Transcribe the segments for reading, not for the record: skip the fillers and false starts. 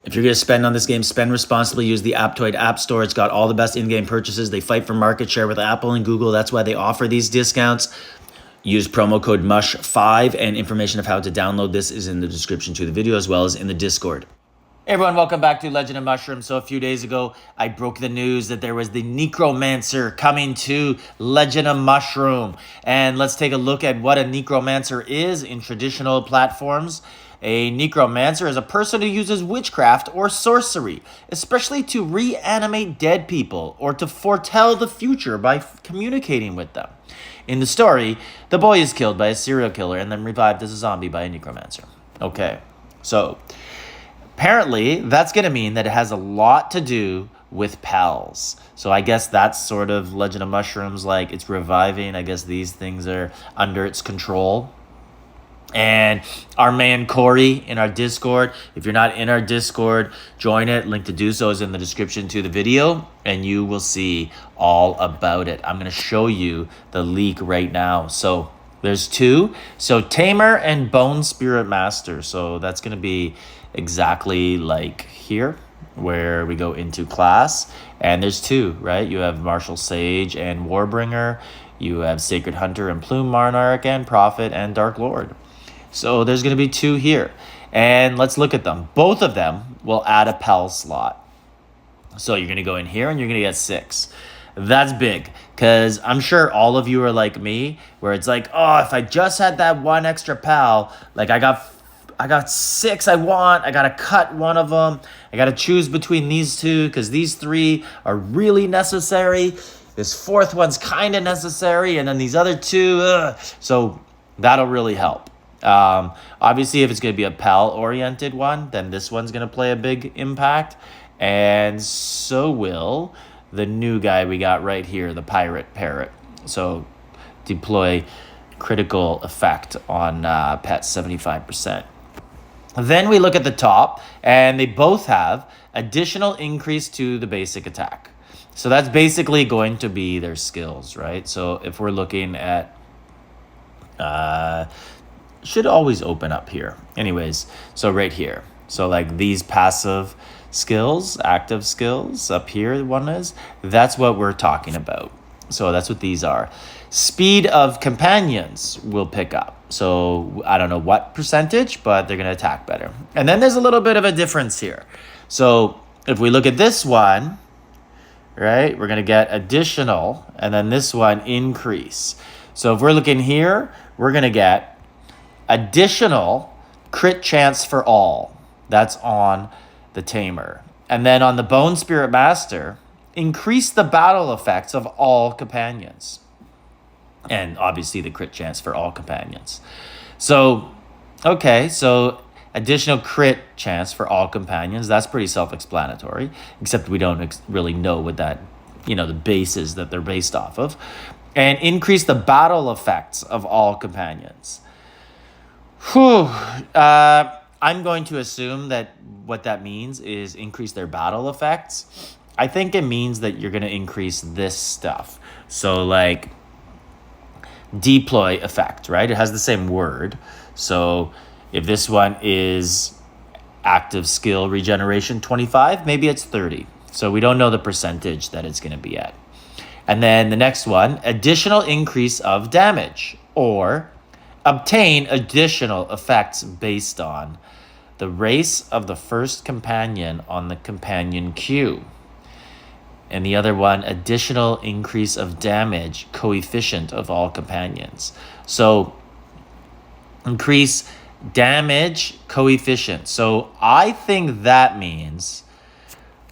If you're going to spend on this game, spend responsibly. Use the Apptoid App Store. It's got all the best in-game purchases. They fight for market share with Apple and Google. That's why they offer these discounts. Use promo code MUSH5, and information of how to download this is in the description to the video, as well as in the Discord. Hey everyone, welcome back to Legend of Mushroom. So a few days ago, I broke the news that there was the NECROMANCER coming to Legend of Mushroom. And let's take a look at what a NECROMANCER is in traditional platforms. A necromancer is a person who uses witchcraft or sorcery, especially to reanimate dead people or to foretell the future by communicating with them. In the story, the boy is killed by a serial killer and then revived as a zombie by a necromancer. Okay, so apparently that's going to mean that it has a lot to do with pals. So I guess that's sort of Legend of Mushrooms, like it's reviving. I guess these things are under its control. And our man Corey in our Discord, if you're not in our Discord, join it. Link to do so is in the description to the video, and you will see all about it. I'm going to show you the leak right now. So there's two. So Tamer and Bone Spirit Master. So that's going to be exactly like here where we go into class. And there's two, right? You have Martial Sage and Warbringer. You have Sacred Hunter and Plume Monarch and Prophet and Dark Lord. So there's going to be two here. And let's look at them. Both of them will add a PAL slot. So you're going to go in here and you're going to get 6. That's big, because I'm sure all of you are like me, where it's like, oh, if I just had that one extra PAL, like I got 6 I want. I got to cut one of them. I got to choose between these two because these 3 are really necessary. This 4th one's kind of necessary. And then these other 2, so that'll really help. Obviously, if it's going to be a PAL-oriented one, then this one's going to play a big impact. And so will the new guy we got right here, the Pirate Parrot. So deploy critical effect on pet 75%. Then we look at the top, and they both have additional increase to the basic attack. So that's basically going to be their skills, right? So if we're looking at... should always open up here. Anyways, so right here. So like these passive skills, active skills up here, one is, that's what we're talking about. So that's what these are. Speed of companions will pick up. So I don't know what percentage, but they're going to attack better. And then there's a little bit of a difference here. So if we look at this one, right, we're going to get additional, and then this one increase. So if we're looking here, we're going to get additional crit chance for all. That's on the Tamer. And then on the Bone Spirit Master, increase the battle effects of all companions. And obviously the crit chance for all companions. So, okay, so additional crit chance for all companions. That's pretty self-explanatory, except we don't really know what that, the base is that they're based off of. And increase the battle effects of all companions. Whew. I'm going to assume that what that means is increase their battle effects. I think it means that you're going to increase this stuff. So like deploy effect, right? It has the same word. So if this one is active skill regeneration 25, maybe it's 30. So we don't know the percentage that it's going to be at. And then the next one, additional increase of damage, or obtain additional effects based on the race of the first companion on the companion queue. And the other one, additional increase of damage coefficient of all companions. So increase damage coefficient. So I think that means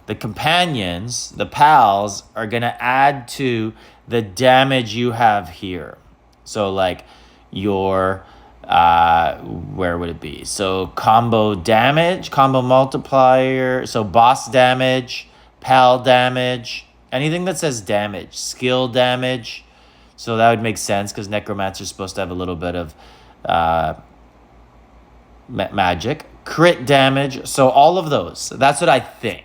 the companions, the pals, are going to add to the damage you have here. So like your, where would it be? So combo damage, combo multiplier, so boss damage, pal damage, anything that says damage, skill damage. So that would make sense because Necromancer is supposed to have a little bit of magic. Crit damage, so all of those. That's what I think.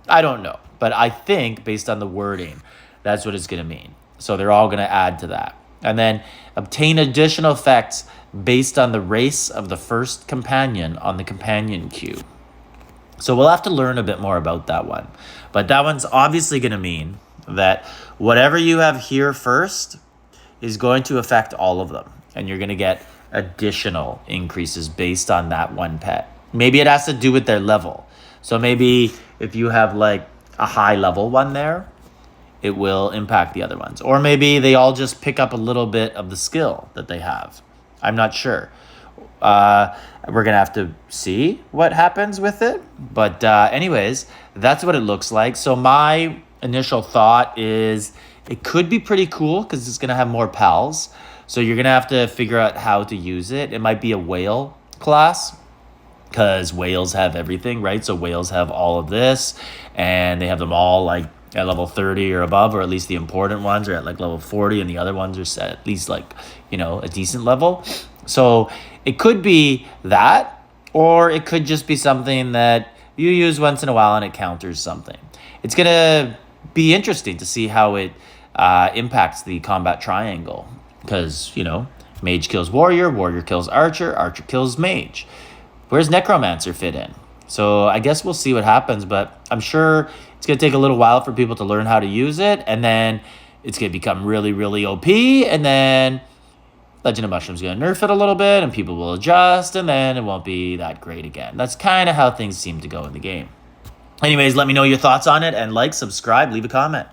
I don't know, but I think based on the wording, that's what it's going to mean. So they're all going to add to that. And then obtain additional effects based on the race of the first companion on the companion queue. So we'll have to learn a bit more about that one. But that one's obviously going to mean that whatever you have here first is going to affect all of them. And you're going to get additional increases based on that one pet. Maybe it has to do with their level. So maybe if you have like a high level one there, it will impact the other ones. Or maybe they all just pick up a little bit of the skill that they have. I'm not sure. We're going to have to see what happens with it. But anyways, that's what it looks like. So my initial thought is it could be pretty cool because it's going to have more pals. So you're going to have to figure out how to use it. It might be a whale class because whales have everything, right? So whales have all of this and they have them all like at level 30 or above, or at least the important ones are at like level 40 and the other ones are set at least like, a decent level. So it could be that, or it could just be something that you use once in a while and it counters something. It's going to be interesting to see how it impacts the combat triangle because, mage kills warrior, warrior kills archer, archer kills mage. Where's necromancer fit in? So I guess we'll see what happens, but I'm sure it's going to take a little while for people to learn how to use it, and then it's going to become really, really OP, and then Legend of Mushroom's going to nerf it a little bit, and people will adjust, and then it won't be that great again. That's kind of how things seem to go in the game. Anyways, let me know your thoughts on it, and like, subscribe, leave a comment.